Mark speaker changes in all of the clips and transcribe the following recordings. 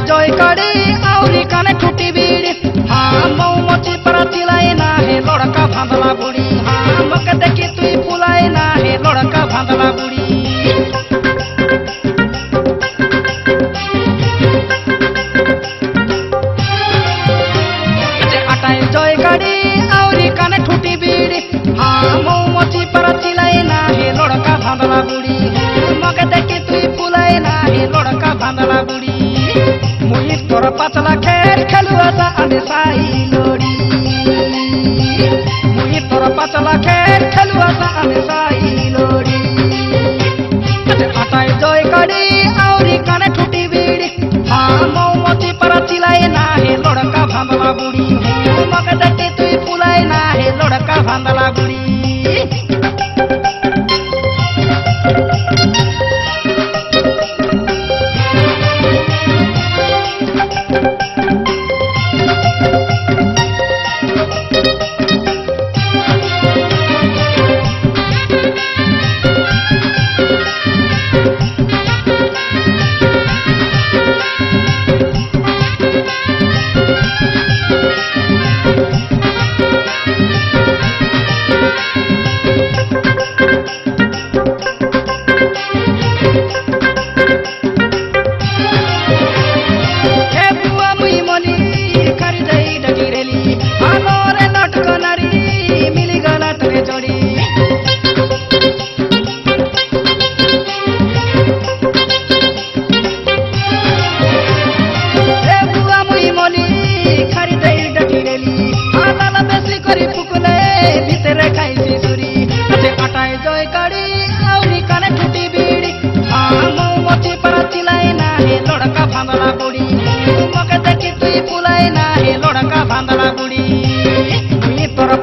Speaker 1: जय कड़ी आउरी काने ठुटी बीड़ी हाँ मऊ मची पर चिलाई ना है लड़का भांदला बुड़ी हाँ मके देखी तुई फुलाई ना है लड़का भांदला बुड़ी अटाई जय कड़ी आउरी काने ठुटी बीड़ी हाँ मऊ मची पर चिलाई ना है लड़का भांदला बुड़ी मके देखी तुई फुलाई ना है लड़का भांदला बुड़ी मुई तोर पाचला खेर खेलुआसा आमे साई लोड़ी मुई तोर पाचला खेर खेलुआसा आमे साई लोड़ी अटाई जय कड़ी आउरी काने ठुटी बीड़ी हाँ मऊ मची पर चिलाई ना है लड़का भांदला बुड़ी मके देखी तुई फुलाई ना है लड़का भांदला बुड़ी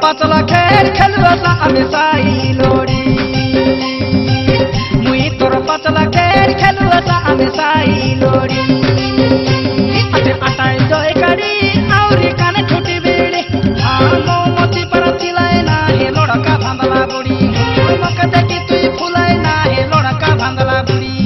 Speaker 1: पाचला खेल खेलुआसा आमे साई लोड़ी मुई तोर पाचला खेल खेलुआसा आमे साई लोड़ी अटाई जय कड़ी आउरी काने ठुटी बीड़ी हाँ मऊ मची पर चिलाई ना है लड़का भांदला बुड़ी मके देखी तुई फुलाई ना है लड़का भांदला बुड़ी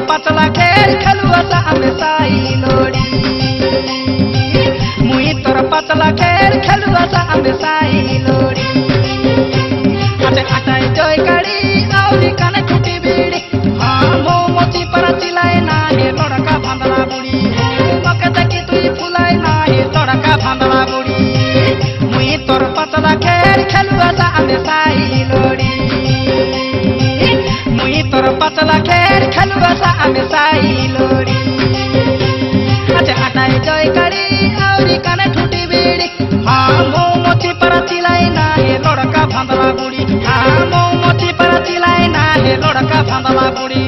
Speaker 1: पाचला खेल खेलुआसा आमे साई लोड़ी मुई तोर पाचला खेल खेलुआसा आमे साई लोड़ी अटाई जय कड़ी आउरी काने ठुटी बीड़ी हाँ मऊ मची पर चिलाई ना है लड़का भांदला बुड़ी मके देखी तुई फुलाई ना है लड़का भांदला बुड़ी मुई तोर पाचला खेल खेलुआसा आमे साई लोड़ी मुई तोर पाचला खेल खेलुआसा आमे साई लोड़ी अटाई जय कड़ी ଧାନ୍ଦଲା ବୁଡ଼ି